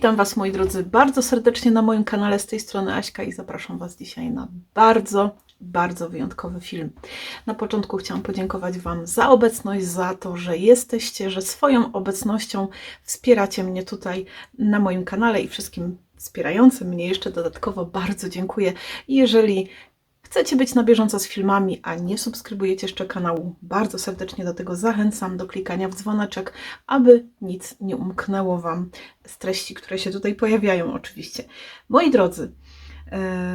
Witam Was, moi drodzy, bardzo serdecznie na moim kanale. Z tej strony Aśka i zapraszam Was dzisiaj na bardzo wyjątkowy film. Na początku chciałam podziękować Wam za obecność, za to, że jesteście, że swoją obecnością wspieracie mnie tutaj na moim kanale i wszystkim wspierającym mnie jeszcze dodatkowo bardzo dziękuję. I jeżeli chcecie być na bieżąco z filmami, a nie subskrybujecie jeszcze kanału, bardzo serdecznie do tego zachęcam, do klikania w dzwoneczek, aby nic nie umknęło Wam z treści, które się tutaj pojawiają oczywiście. Moi drodzy,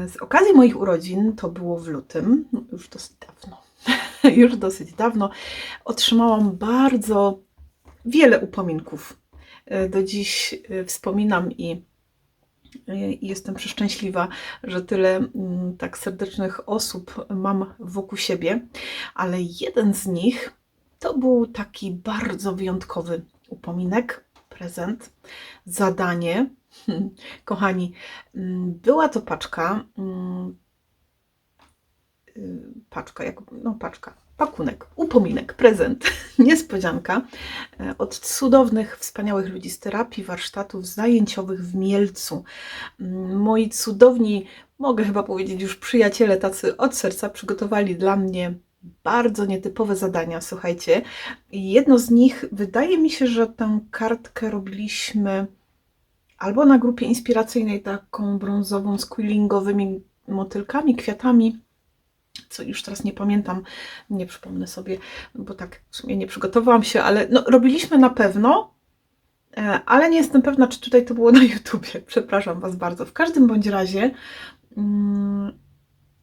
z okazji moich urodzin, to było w lutym, już dosyć dawno, już dosyć dawno, otrzymałam bardzo wiele upominków. Do dziś wspominam i jestem przeszczęśliwa, że tyle tak serdecznych osób mam wokół siebie, ale jeden z nich to był taki bardzo wyjątkowy upominek, prezent, zadanie. Kochani, była to pakunek, upominek, prezent, niespodzianka od cudownych, wspaniałych ludzi z terapii warsztatów zajęciowych w Mielcu. Moi cudowni, mogę chyba powiedzieć już przyjaciele, tacy od serca, przygotowali dla mnie bardzo nietypowe zadania, słuchajcie. Jedno z nich, wydaje mi się, że tę kartkę robiliśmy albo na grupie inspiracyjnej, taką brązową z quillingowymi motylkami, kwiatami, co już teraz nie pamiętam, nie przypomnę sobie, bo tak w sumie nie przygotowałam się, ale no, robiliśmy na pewno, ale nie jestem pewna, czy tutaj to było na YouTubie. Przepraszam Was bardzo. W każdym bądź razie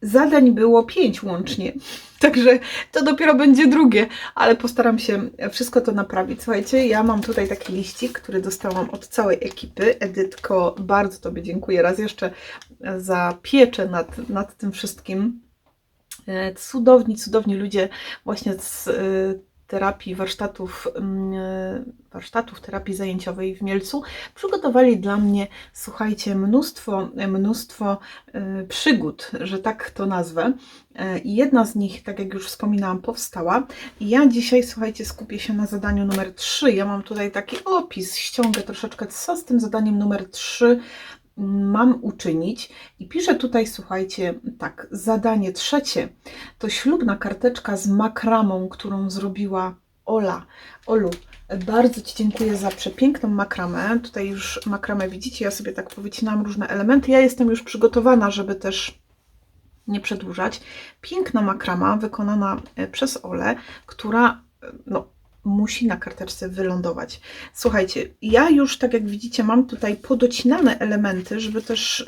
zadań było 5 łącznie, także to dopiero będzie drugie, ale postaram się wszystko to naprawić. Słuchajcie, ja mam tutaj taki liścik, który dostałam od całej ekipy. Edytko, bardzo Tobie dziękuję raz jeszcze za pieczę nad tym wszystkim. Cudowni ludzie właśnie z terapii warsztatów terapii zajęciowej w Mielcu przygotowali dla mnie, słuchajcie, mnóstwo przygód, że tak to nazwę. I jedna z nich, tak jak już wspominałam, powstała. I ja dzisiaj, słuchajcie, skupię się na zadaniu numer 3. Ja mam tutaj taki opis, ściągę troszeczkę, co z tym zadaniem numer 3 mam uczynić. I piszę tutaj, słuchajcie, tak, zadanie trzecie to ślubna karteczka z makramą, którą zrobiła Ola. Olu, bardzo Ci dziękuję za przepiękną makramę. Tutaj już makramę widzicie, ja sobie tak powycinałam różne elementy. Ja jestem już przygotowana, żeby też nie przedłużać. Piękna makrama wykonana przez Olę, która no, musi na karteczce wylądować. Słuchajcie, ja już, tak jak widzicie, mam tutaj podocinane elementy, żeby też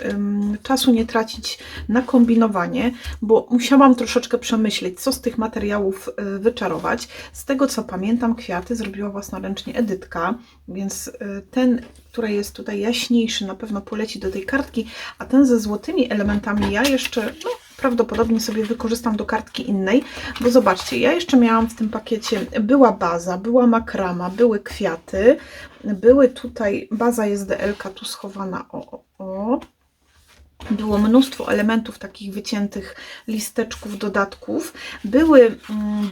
czasu nie tracić na kombinowanie, bo musiałam troszeczkę przemyśleć, co z tych materiałów wyczarować. Z tego, co pamiętam, kwiaty zrobiła własnoręcznie Edytka, więc ten, który jest tutaj jaśniejszy, na pewno poleci do tej kartki, a ten ze złotymi elementami ja jeszcze, no, prawdopodobnie sobie wykorzystam do kartki innej, bo zobaczcie, ja jeszcze miałam w tym pakiecie, była baza, była makrama, były kwiaty, były tutaj, baza jest DL-ka tu schowana, było mnóstwo elementów takich wyciętych, listeczków, dodatków,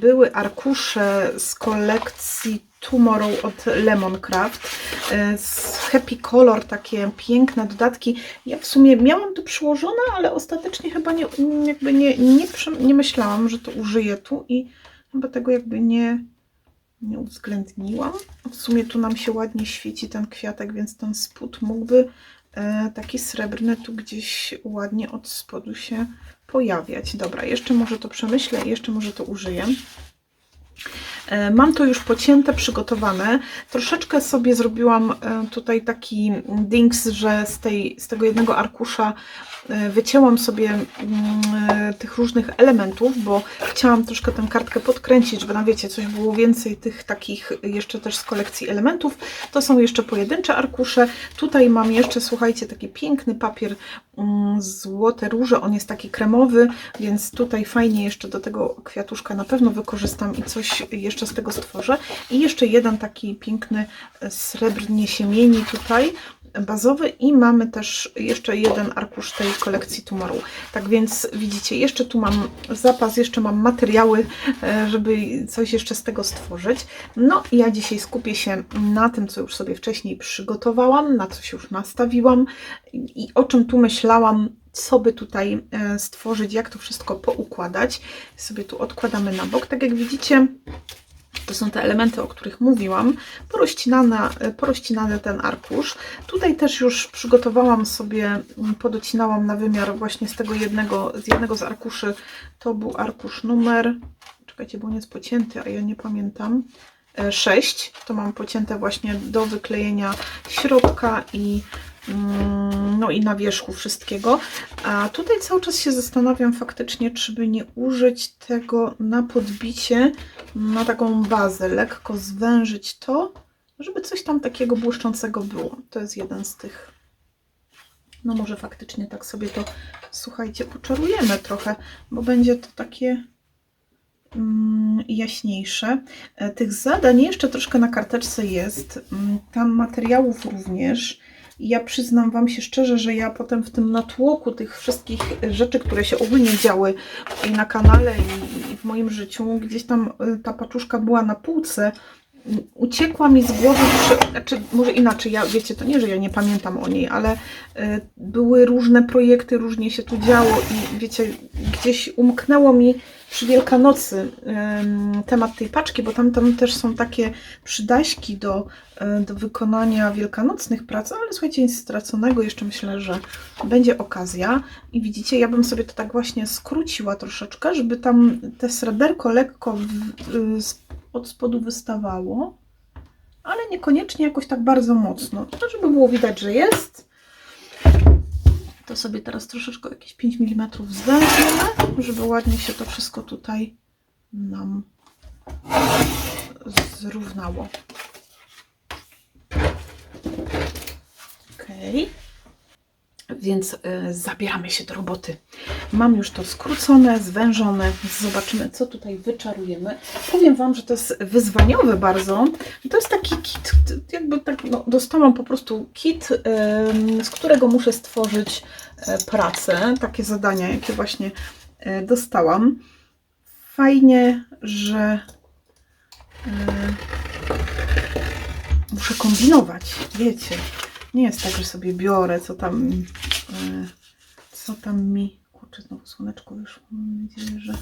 były arkusze z kolekcji Tomorrow od Lemoncraft, z Happy Color, takie piękne dodatki. Ja w sumie miałam to przyłożone, ale ostatecznie chyba nie myślałam, że to użyję tu i chyba tego jakby nie uwzględniłam. W sumie tu nam się ładnie świeci ten kwiatek, więc ten spód mógłby taki srebrny tu gdzieś ładnie od spodu się pojawiać. Dobra, jeszcze może to przemyślę i jeszcze może to użyję. Mam to już pocięte, przygotowane. Troszeczkę sobie zrobiłam tutaj taki dings, że z tego jednego arkusza wycięłam sobie tych różnych elementów, bo chciałam troszkę tę kartkę podkręcić, żeby, wiecie, coś było więcej tych takich jeszcze też z kolekcji elementów. To są jeszcze pojedyncze arkusze. Tutaj mam jeszcze, słuchajcie, taki piękny papier Złote Róże. On jest taki kremowy, więc tutaj fajnie jeszcze do tego kwiatuszka na pewno wykorzystam i coś jeszcze z tego stworzę. I jeszcze jeden taki piękny srebrnie się mieni tutaj. bazowy i mamy też jeszcze jeden arkusz tej kolekcji Tomorrow. Tak więc widzicie, jeszcze tu mam zapas, jeszcze mam materiały, żeby coś jeszcze z tego stworzyć. No i ja dzisiaj skupię się na tym, co już sobie wcześniej przygotowałam, na co się już nastawiłam i o czym tu myślałam, co by tutaj stworzyć, jak to wszystko poukładać. Sobie tu odkładamy na bok. Tak jak widzicie, to są te elementy, o których mówiłam, porozcinany ten arkusz. Tutaj też już przygotowałam sobie, podocinałam na wymiar właśnie z jednego z arkuszy. To był arkusz numer, czekajcie, bo on jest pocięty, a ja nie pamiętam, 6. To mam pocięte właśnie do wyklejenia środka i no i na wierzchu wszystkiego. A tutaj cały czas się zastanawiam faktycznie, czy by nie użyć tego na podbicie, na taką bazę, lekko zwężyć to, żeby coś tam takiego błyszczącego było. To jest jeden z tych. No może faktycznie tak sobie to, słuchajcie, poczarujemy trochę, bo będzie to takie jaśniejsze. Tych zadań jeszcze troszkę na karteczce jest, tam materiałów również. Ja przyznam Wam się szczerze, że ja potem w tym natłoku tych wszystkich rzeczy, które się ogólnie działy i na kanale i w moim życiu, gdzieś tam ta paczuszka była na półce, uciekła mi z głowy, znaczy może inaczej, ja wiecie, to nie, że ja nie pamiętam o niej, ale były różne projekty, różnie się tu działo i wiecie, gdzieś umknęło mi przy Wielkanocy temat tej paczki, bo tam też są takie przydaśki do wykonania wielkanocnych prac, ale słuchajcie, nic straconego, jeszcze myślę, że będzie okazja i widzicie, ja bym sobie to tak właśnie skróciła troszeczkę, żeby tam te sreberko lekko od spodu wystawało, ale niekoniecznie jakoś tak bardzo mocno, to żeby było widać, że jest. To sobie teraz troszeczkę jakieś 5 mm zwężymy, żeby ładnie się to wszystko tutaj nam zrównało. Ok. Więc zabieramy się do roboty. Mam już to skrócone, zwężone. Zobaczymy, co tutaj wyczarujemy. Powiem Wam, że to jest wyzwaniowe bardzo. To jest taki kit, jakby tak, no, dostałam po prostu kit, z którego muszę stworzyć pracę. Takie zadania, jakie właśnie dostałam. Fajnie, że muszę kombinować, wiecie. Nie jest tak, że sobie biorę, co tam mi... Kurczę, znowu słoneczko wyszło. Mam nadzieję, że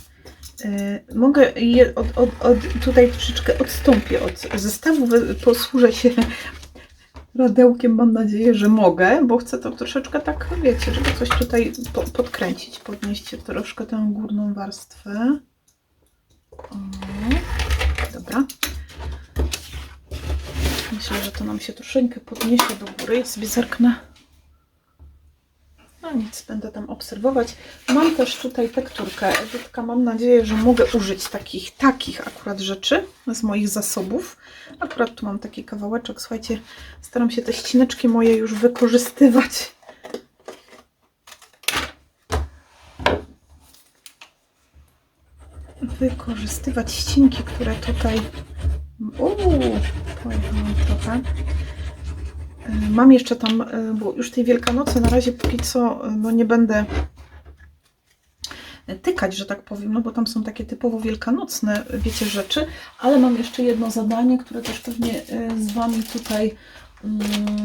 mogę tutaj troszeczkę odstąpię od zestawu, posłużę się radełkiem, mam nadzieję, że mogę, bo chcę to troszeczkę tak, wiecie, żeby coś tutaj podkręcić, podnieść troszkę tę górną warstwę. O, dobra. Myślę, że to nam się troszeczkę podniesie do góry. Ja sobie zerknę. No nic, będę tam obserwować. Mam też tutaj tekturkę. Edytka, mam nadzieję, że mogę użyć takich akurat rzeczy z moich zasobów. Akurat tu mam taki kawałeczek. Słuchajcie, staram się te ścineczki moje już wykorzystywać. Wykorzystywać ścinki, które tutaj... pojechałam trochę. Mam jeszcze tam, bo już tej Wielkanocy na razie póki co no nie będę tykać, że tak powiem, no bo tam są takie typowo wielkanocne, wiecie, rzeczy, ale mam jeszcze jedno zadanie, które też pewnie z Wami tutaj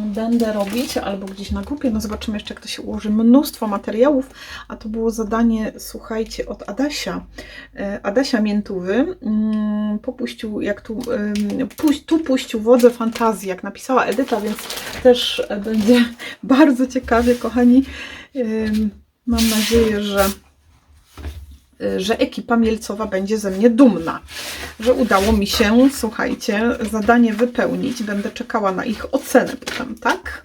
będę robić, albo gdzieś na grupie, no zobaczymy jeszcze, jak to się ułoży. Mnóstwo materiałów, a to było zadanie, słuchajcie, od Adasia. Adasia Miętówy popuścił, jak tu puścił wodze fantazji, jak napisała Edyta, więc też będzie bardzo ciekawie, kochani. Mam nadzieję, że ekipa Mielcowa będzie ze mnie dumna, że udało mi się, słuchajcie, zadanie wypełnić. Będę czekała na ich ocenę potem, tak?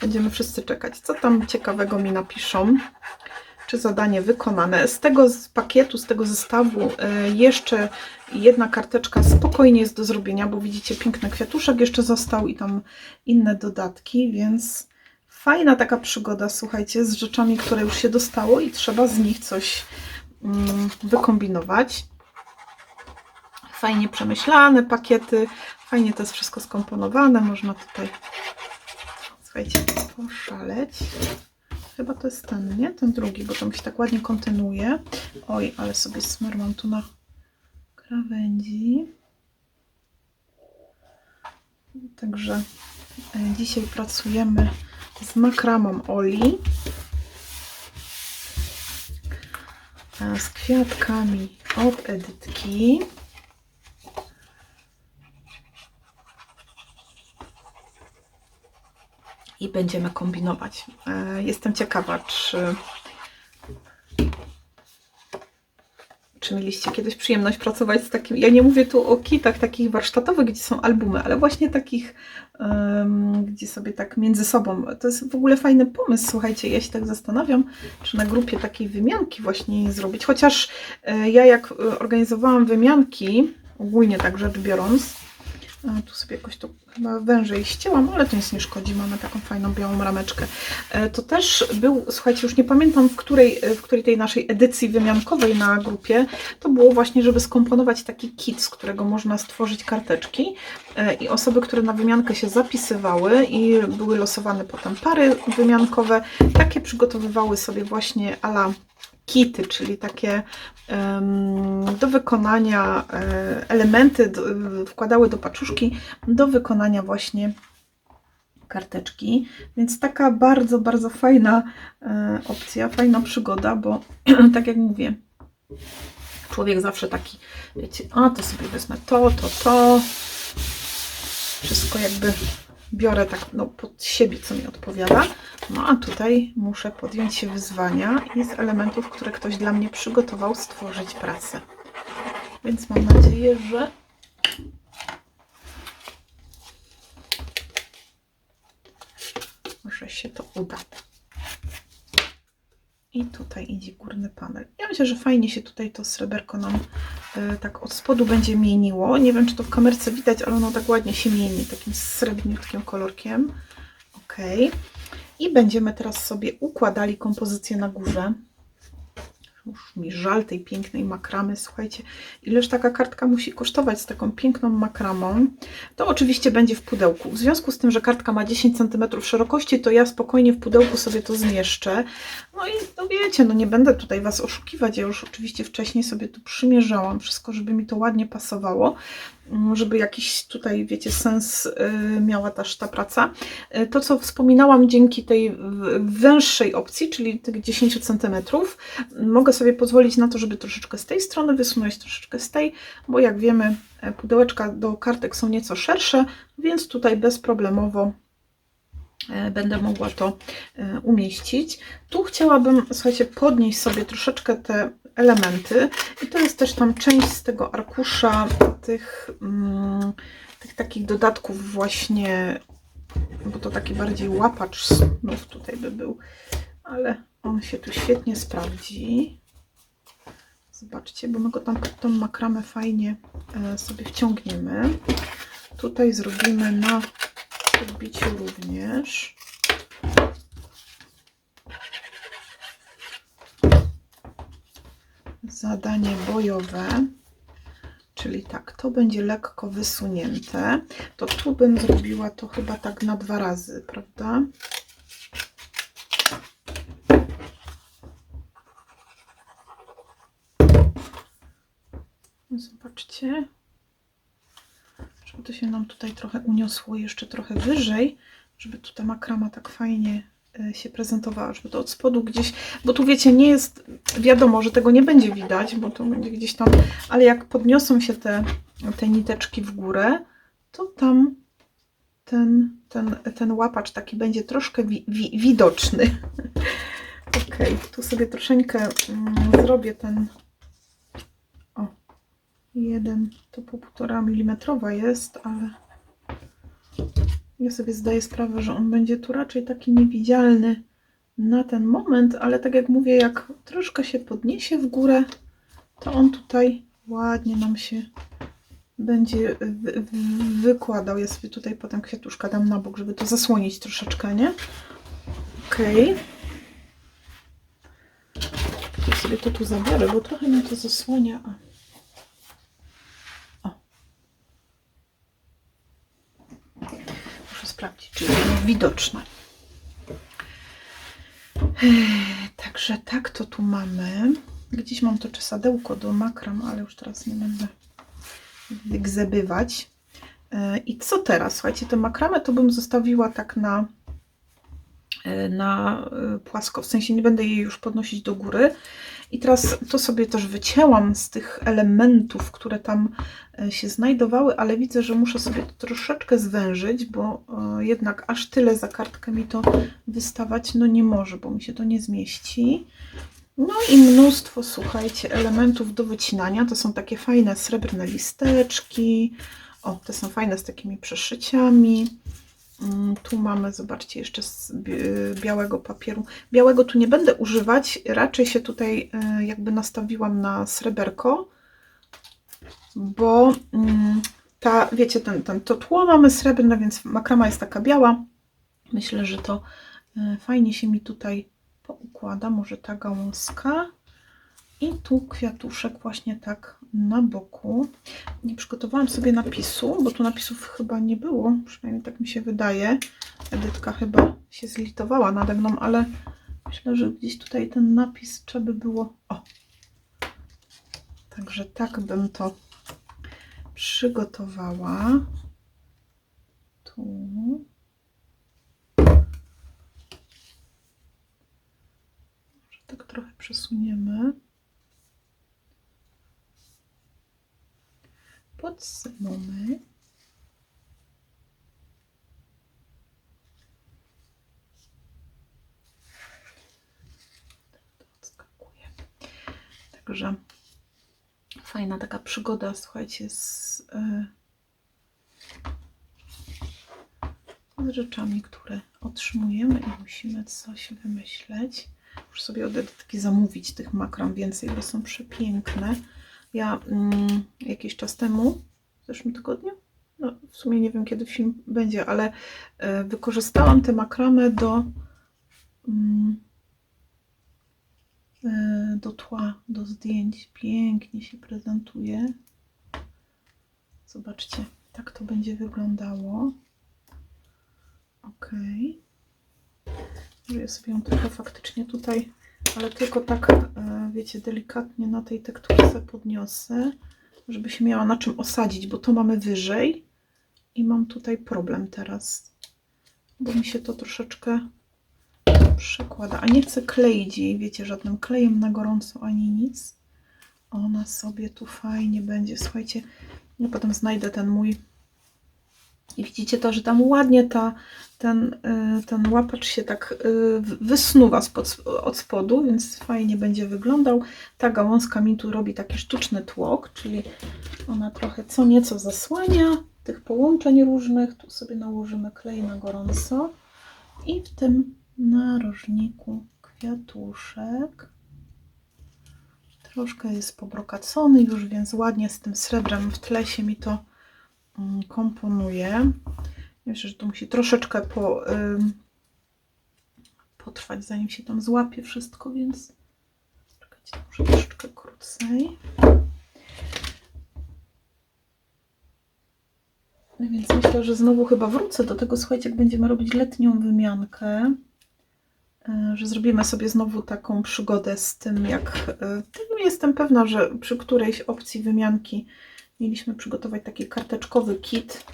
Będziemy wszyscy czekać, co tam ciekawego mi napiszą, czy zadanie wykonane. Z tego pakietu, z tego zestawu jeszcze jedna karteczka spokojnie jest do zrobienia, bo widzicie, piękny kwiatuszek jeszcze został i tam inne dodatki, więc fajna taka przygoda, słuchajcie, z rzeczami, które już się dostało i trzeba z nich coś wykombinować. Fajnie przemyślane pakiety, fajnie to jest wszystko skomponowane, można tutaj, słuchajcie, poszaleć. Chyba to jest ten, nie? Ten drugi, bo to mi się tak ładnie kontynuuje. Oj, ale sobie smyrmam tu na krawędzi. Także dzisiaj pracujemy z makramą Oli. Z kwiatkami od Edytki. I będziemy kombinować. Jestem ciekawa, czy mieliście kiedyś przyjemność pracować z takim... Ja nie mówię tu o kitach takich warsztatowych, gdzie są albumy, ale właśnie takich, gdzie sobie tak między sobą. To jest w ogóle fajny pomysł, słuchajcie, ja się tak zastanawiam, czy na grupie takiej wymianki właśnie zrobić. Chociaż ja jak organizowałam wymianki, ogólnie tak rzecz biorąc, tu sobie jakoś to chyba wężej ścięłam, ale to nic nie szkodzi, mamy taką fajną białą rameczkę. To też był, słuchajcie, już nie pamiętam w której tej naszej edycji wymiankowej na grupie, to było właśnie, żeby skomponować taki kit, z którego można stworzyć karteczki i osoby, które na wymiankę się zapisywały i były losowane potem pary wymiankowe, takie przygotowywały sobie właśnie à la kity, czyli takie do wykonania elementy, wkładały do paczuszki do wykonania właśnie karteczki, więc taka bardzo, bardzo fajna opcja, fajna przygoda, bo tak jak mówię, człowiek zawsze taki, wiecie, a to sobie wezmę to, wszystko jakby biorę tak no, pod siebie, co mi odpowiada. No a tutaj muszę podjąć się wyzwania i z elementów, które ktoś dla mnie przygotował, stworzyć pracę. Więc mam nadzieję, że się to uda. I tutaj idzie górny panel. Ja myślę, że fajnie się tutaj to sreberko nam tak od spodu będzie mieniło. Nie wiem, czy to w kamerce widać, ale ono tak ładnie się mieni, takim srebrniutkim kolorkiem. Ok. I będziemy teraz sobie układali kompozycję na górze. Już mi żal tej pięknej makramy. Słuchajcie, ileż taka kartka musi kosztować z taką piękną makramą. To oczywiście będzie w pudełku. W związku z tym, że kartka ma 10 cm szerokości, to ja spokojnie w pudełku sobie to zmieszczę. No i no wiecie, no nie będę tutaj Was oszukiwać. Ja już oczywiście wcześniej sobie tu przymierzałam wszystko, żeby mi to ładnie pasowało. Żeby jakiś tutaj, wiecie, sens miała też ta praca. To, co wspominałam, dzięki tej węższej opcji, czyli tych 10 cm, mogę sobie pozwolić na to, żeby troszeczkę z tej strony wysunąć, troszeczkę z tej, bo jak wiemy, pudełeczka do kartek są nieco szersze, więc tutaj bezproblemowo będę mogła to umieścić. Tu chciałabym, słuchajcie, podnieść sobie troszeczkę te elementy i to jest też tam część z tego arkusza tych takich dodatków właśnie, bo to taki bardziej łapacz snów tutaj by był, ale on się tu świetnie sprawdzi. Zobaczcie, bo my go tam pod tą makramę fajnie sobie wciągniemy. Tutaj zrobimy na podbiciu również. Zadanie bojowe, czyli tak, to będzie lekko wysunięte. To tu bym zrobiła to chyba tak na 2 razy, prawda? Zobaczcie, żeby to się nam tutaj trochę uniosło jeszcze trochę wyżej, żeby tu ta makrama tak fajnie się prezentowała, żeby to od spodu gdzieś, bo tu wiecie, nie jest wiadomo, że tego nie będzie widać, bo to będzie gdzieś tam, ale jak podniosą się te niteczki w górę, to tam ten łapacz taki będzie troszkę widoczny. Ok, tu sobie troszeczkę zrobię ten, o, jeden, to po 1,5 mm jest, ale ja sobie zdaję sprawę, że on będzie tu raczej taki niewidzialny na ten moment, ale tak jak mówię, jak troszkę się podniesie w górę, to on tutaj ładnie nam się będzie wykładał. Ja sobie tutaj potem kwiatuszka dam na bok, żeby to zasłonić troszeczkę, nie? Ok. Ja sobie to tu zabiorę, bo trochę mi to zasłania. Muszę sprawdzić, czy jest widoczne. Także tak to tu mamy. Gdzieś mam to czesadełko do makram, ale już teraz nie będę grzebywać. I co teraz? Słuchajcie, tę makramę to bym zostawiła tak na płasko, w sensie nie będę jej już podnosić do góry. I teraz to sobie też wycięłam z tych elementów, które tam się znajdowały, ale widzę, że muszę sobie to troszeczkę zwężyć, bo jednak aż tyle za kartkę mi to wystawać no nie może, bo mi się to nie zmieści. No i mnóstwo, słuchajcie, elementów do wycinania. To są takie fajne srebrne listeczki. O, te są fajne z takimi przeszyciami. Tu mamy, zobaczcie, jeszcze z białego papieru. Białego tu nie będę używać, raczej się tutaj jakby nastawiłam na sreberko, bo wiecie, to tło mamy srebrne, więc makrama jest taka biała. Myślę, że to fajnie się mi tutaj poukłada. Może ta gałązka. I tu kwiatuszek właśnie tak na boku. Nie przygotowałam sobie napisu, bo tu napisów chyba nie było, przynajmniej tak mi się wydaje. Edytka chyba się zlitowała nade mną, ale myślę, że gdzieś tutaj ten napis trzeba by było... O! Także tak bym to przygotowała. Tu. Może tak trochę przesuniemy. Podsumomy. To odskakuje. Także fajna taka przygoda, słuchajcie, z rzeczami, które otrzymujemy i musimy coś wymyśleć. Muszę sobie od Edytki zamówić tych makram więcej, bo są przepiękne. Ja jakiś czas temu, w zeszłym tygodniu, no w sumie nie wiem kiedy film będzie, ale wykorzystałam tę makramę do tła, do zdjęć. Pięknie się prezentuje. Zobaczcie, tak to będzie wyglądało. Ok. Ja sobie ją trochę faktycznie tutaj, ale tylko tak, wiecie, delikatnie na tej tekturce podniosę, żeby się miała na czym osadzić, bo to mamy wyżej i mam tutaj problem teraz, bo mi się to troszeczkę przekłada, a nie chcę kleić jej, wiecie, żadnym klejem na gorąco ani nic. Ona sobie tu fajnie będzie, słuchajcie, ja potem znajdę ten mój i widzicie to, że tam ładnie ten łapacz się tak wysnuwa od spodu, więc fajnie będzie wyglądał. Ta gałązka mi tu robi taki sztuczny tłok, czyli ona trochę co nieco zasłania tych połączeń różnych. Tu sobie nałożymy klej na gorąco i w tym narożniku kwiatuszek. Troszkę jest pobrokacony już, więc ładnie z tym srebrem w tle się mi to komponuje. Myślę, że to musi troszeczkę potrwać, zanim się tam złapie wszystko, więc czekajcie, może troszeczkę krócej. Więc myślę, że znowu chyba wrócę do tego, słuchajcie, jak będziemy robić letnią wymiankę, że zrobimy sobie znowu taką przygodę z tym, jak... Jestem pewna, że przy którejś opcji wymianki mieliśmy przygotować taki karteczkowy kit,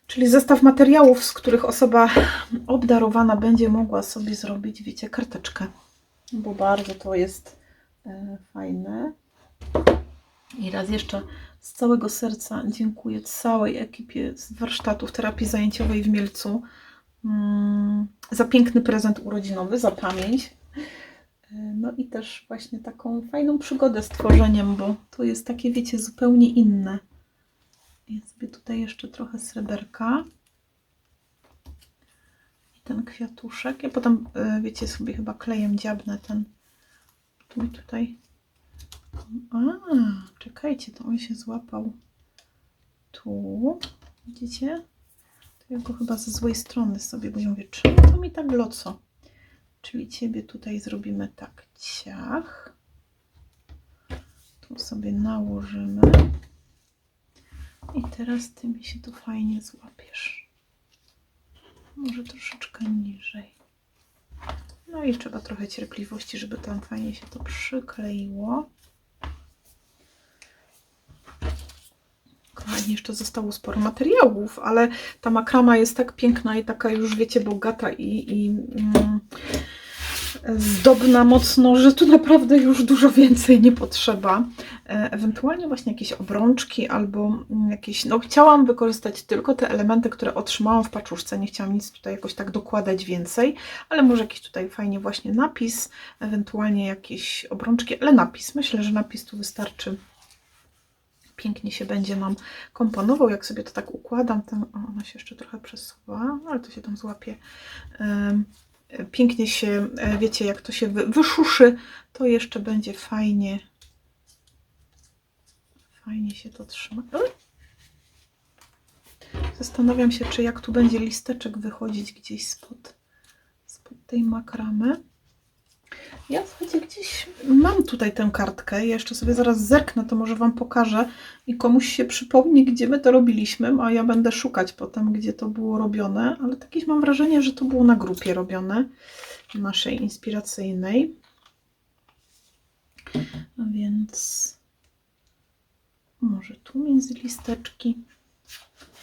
czyli zestaw materiałów, z których osoba obdarowana będzie mogła sobie zrobić, wiecie, karteczkę, bo bardzo to jest fajne. I raz jeszcze z całego serca dziękuję całej ekipie z warsztatów terapii zajęciowej w Mielcu za piękny prezent urodzinowy, za pamięć. No i też właśnie taką fajną przygodę z tworzeniem, bo to jest takie, wiecie, zupełnie inne. Ja sobie tutaj jeszcze trochę sreberka. I ten kwiatuszek. Ja potem, wiecie, sobie chyba klejem dziabnę ten tu i tutaj. A, czekajcie, to on się złapał tu. Widzicie? To ja go chyba ze złej strony sobie, bo ja mówię, czemu to mi tak loco? Czyli ciebie tutaj zrobimy tak, ciach. Tu sobie nałożymy. I teraz ty mi się tu fajnie złapiesz. Może troszeczkę niżej. No i trzeba trochę cierpliwości, żeby tam fajnie się to przykleiło. Kochani, jeszcze zostało sporo materiałów, ale ta makrama jest tak piękna i taka już, wiecie, bogata i zdobna mocno, że tu naprawdę już dużo więcej nie potrzeba. Ewentualnie właśnie jakieś obrączki albo jakieś... No chciałam wykorzystać tylko te elementy, które otrzymałam w paczuszce. Nie chciałam nic tutaj jakoś tak dokładać więcej, ale może jakiś tutaj fajnie właśnie napis, ewentualnie jakieś obrączki, ale napis. Myślę, że napis tu wystarczy. Pięknie się będzie nam komponował, jak sobie to tak układam. Ona się jeszcze trochę przesuwa, ale to się tam złapie. Pięknie się, wiecie, jak to się wyszuszy, to jeszcze będzie fajnie. Fajnie się to trzyma. Zastanawiam się, czy jak tu będzie listeczek wychodzić gdzieś spod tej makramy. Ja słuchajcie, gdzieś mam tutaj tę kartkę. Ja jeszcze sobie zaraz zerknę, to może Wam pokażę i komuś się przypomni, gdzie my to robiliśmy, a ja będę szukać potem, gdzie to było robione, ale jakieś mam wrażenie, że to było na grupie robione, naszej inspiracyjnej. A więc może tu między listeczki.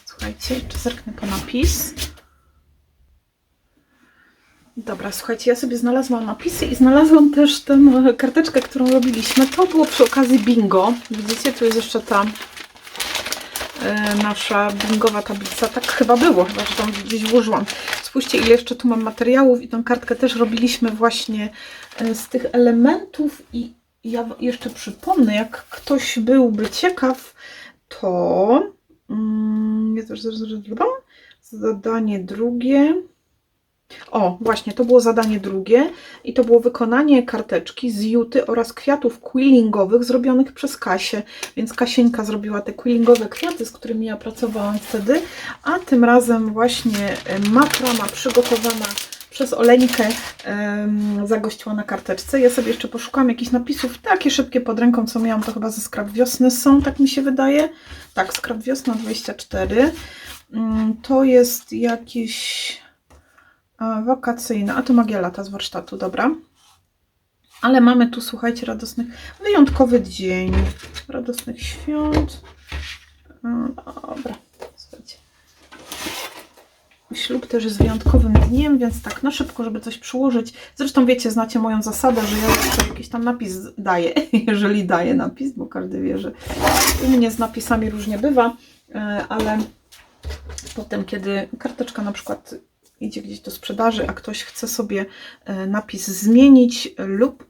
Słuchajcie, jeszcze zerknę po napis. Dobra, słuchajcie, ja sobie znalazłam napisy i znalazłam też tę karteczkę, którą robiliśmy. To było przy okazji bingo. Widzicie, tu jest jeszcze ta nasza bingowa tablica. Tak chyba było, chyba że tam gdzieś włożyłam. Spójrzcie, ile jeszcze tu mam materiałów i tę kartkę też robiliśmy właśnie z tych elementów. I ja jeszcze przypomnę, jak ktoś byłby ciekaw, to zadanie drugie. O, właśnie, to było zadanie drugie i to było wykonanie karteczki z juty oraz kwiatów quillingowych zrobionych przez Kasię. Więc Kasieńka zrobiła te quillingowe kwiaty, z którymi ja pracowałam wtedy, a tym razem właśnie makrama przygotowana przez Oleńkę zagościła na karteczce. Ja sobie jeszcze poszukam jakichś napisów, takie szybkie pod ręką, co miałam, to chyba ze Scrap Wiosny są, tak mi się wydaje. Tak, Scrap Wiosna 24. To jest jakieś... wakacyjna, a to magia lata z warsztatu, dobra. Ale mamy tu, słuchajcie, wyjątkowy dzień, radosnych świąt. Dobra, słuchajcie. Ślub też jest wyjątkowym dniem, więc tak na szybko, żeby coś przyłożyć. Zresztą wiecie, znacie moją zasadę, że ja jeszcze jakiś tam napis daję, jeżeli daję napis, bo każdy wie, że u mnie z napisami różnie bywa, ale potem, kiedy karteczka na przykład idzie gdzieś do sprzedaży, a ktoś chce sobie napis zmienić lub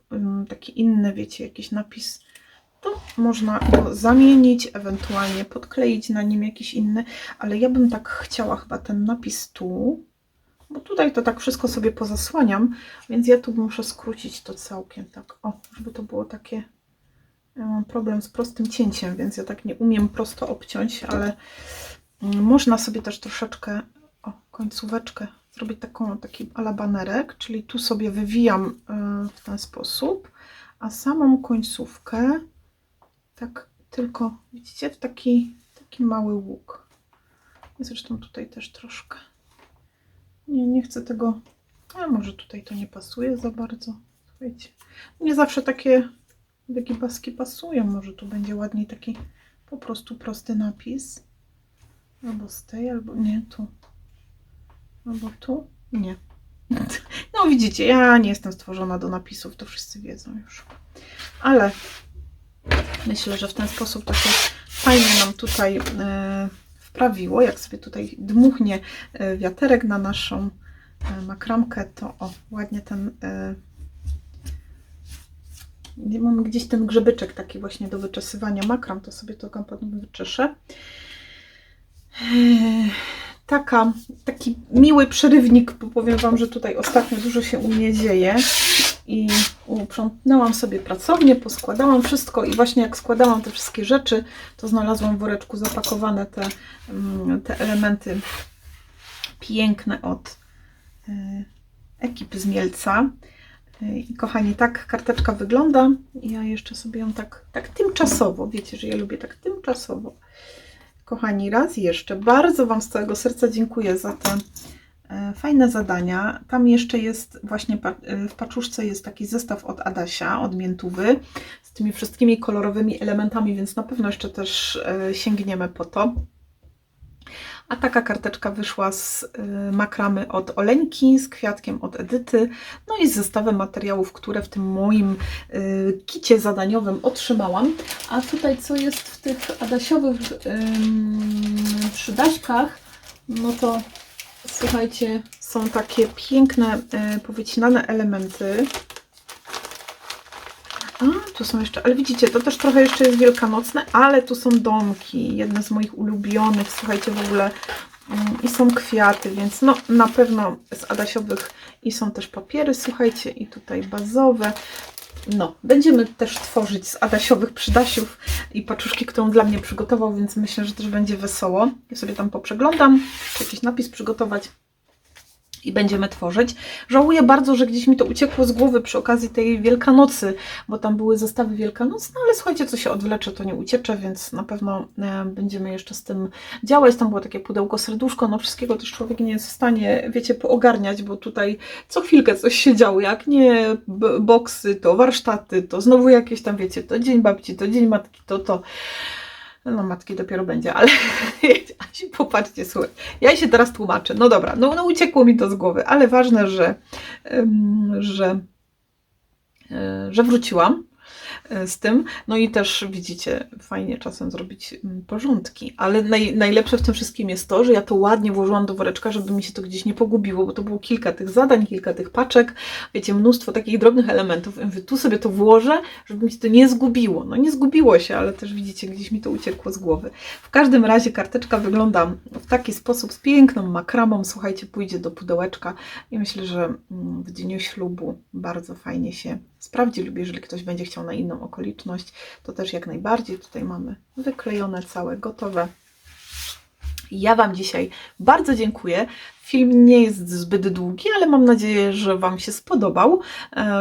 taki inny, wiecie, jakiś napis, to można go zamienić, ewentualnie podkleić na nim jakiś inny, ale ja bym tak chciała chyba ten napis tu, bo tutaj to tak wszystko sobie pozasłaniam, więc ja tu muszę skrócić to całkiem tak, o, żeby to było takie, ja mam problem z prostym cięciem, więc ja tak nie umiem prosto obciąć, ale można sobie też troszeczkę, o, końcóweczkę zrobić taki ala banerek, czyli tu sobie wywijam w ten sposób, a samą końcówkę tak tylko, widzicie, w taki mały łuk. Zresztą tutaj też troszkę. Nie chcę tego, a może tutaj to nie pasuje za bardzo. Słuchajcie, nie zawsze takie wygibaski pasują, może tu będzie ładniej taki po prostu prosty napis. Albo z tej, albo nie, tu. Albo tu? Nie. No widzicie, ja nie jestem stworzona do napisów, to wszyscy wiedzą już. Ale myślę, że w ten sposób to się fajnie nam tutaj wprawiło. Jak sobie tutaj dmuchnie wiaterek na naszą makramkę, to o, ładnie ten... mam gdzieś ten grzebyczek taki właśnie do wyczesywania makram, to sobie to komponent wyczeszę. Taki miły przerywnik, bo powiem Wam, że tutaj ostatnio dużo się u mnie dzieje i uprzątnęłam sobie pracownię, poskładałam wszystko i właśnie jak składałam te wszystkie rzeczy, to znalazłam w woreczku zapakowane te elementy piękne od ekipy z Mielca. I kochani, tak karteczka wygląda. Ja jeszcze sobie ją tak tymczasowo, wiecie, że ja lubię tak tymczasowo. Kochani, raz jeszcze bardzo Wam z całego serca dziękuję za te Fajne zadania. Tam jeszcze jest właśnie w paczuszce jest taki zestaw od Adasia, od Miętówy, z tymi wszystkimi kolorowymi elementami, więc na pewno jeszcze też sięgniemy po to. A taka karteczka wyszła z makramy od Oleńki, z kwiatkiem od Edyty, no i z zestawem materiałów, które w tym moim kicie zadaniowym otrzymałam. A tutaj co jest w tych Adasiowych przydaśkach, no to słuchajcie, są takie piękne, powycinane elementy. A, tu są jeszcze, ale widzicie, to też trochę jeszcze jest wielkanocne, ale tu są domki, jedne z moich ulubionych, słuchajcie, w ogóle i są kwiaty, więc no na pewno z Adasiowych i są też papiery, słuchajcie, i tutaj bazowe. No, będziemy też tworzyć z Adasiowych przydasiów i paczuszki, którą dla mnie przygotował, więc myślę, że też będzie wesoło. Ja sobie tam poprzeglądam, czy jakiś napis przygotować i będziemy tworzyć. Żałuję bardzo, że gdzieś mi to uciekło z głowy przy okazji tej Wielkanocy, bo tam były zestawy wielkanocne, ale słuchajcie, co się odwlecze, to nie uciecze, więc na pewno będziemy jeszcze z tym działać. Tam było takie pudełko, serduszko, no wszystkiego też człowiek nie jest w stanie, wiecie, poogarniać, bo tutaj co chwilkę coś się działo, jak nie boksy, to warsztaty, to znowu jakieś tam, wiecie, to dzień babci, to dzień matki, to. No matki dopiero będzie, ale popatrzcie, słuchaj, ja się teraz tłumaczę. No dobra, no uciekło mi to z głowy, ale ważne, że wróciłam z tym. No i też widzicie, fajnie czasem zrobić porządki, ale najlepsze w tym wszystkim jest to, że ja to ładnie włożyłam do woreczka, żeby mi się to gdzieś nie pogubiło, bo to było kilka tych zadań, kilka tych paczek, wiecie, mnóstwo takich drobnych elementów. I mówię, tu sobie to włożę, żeby mi się to nie zgubiło. No nie zgubiło się, ale też widzicie, gdzieś mi to uciekło z głowy. W każdym razie karteczka wygląda w taki sposób, z piękną makramą, słuchajcie, pójdzie do pudełeczka i myślę, że w dniu ślubu bardzo fajnie się sprawdzi lub jeżeli ktoś będzie chciał na inną okoliczność, to też jak najbardziej. Tutaj mamy wyklejone całe, gotowe. Ja Wam dzisiaj bardzo dziękuję. Film nie jest zbyt długi, ale mam nadzieję, że Wam się spodobał,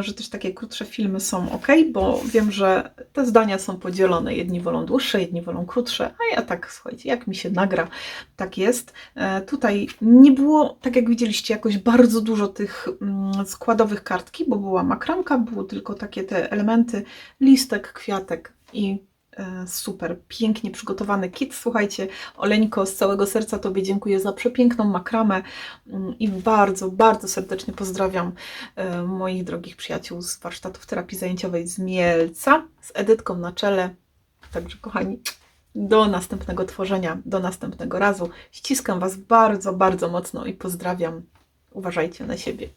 że też takie krótsze filmy są ok, bo wiem, że te zdania są podzielone. Jedni wolą dłuższe, jedni wolą krótsze, a ja tak, słuchajcie, jak mi się nagra, tak jest. Tutaj nie było, tak jak widzieliście, jakoś bardzo dużo tych składowych kartki, bo była makramka, było tylko takie te elementy, listek, kwiatek i super, pięknie przygotowany kit. Słuchajcie, Oleńko, z całego serca Tobie dziękuję za przepiękną makramę i bardzo, bardzo serdecznie pozdrawiam moich drogich przyjaciół z warsztatów terapii zajęciowej z Mielca, z Edytką na czele. Także kochani, do następnego tworzenia, do następnego razu. Ściskam Was bardzo, bardzo mocno i pozdrawiam. Uważajcie na siebie.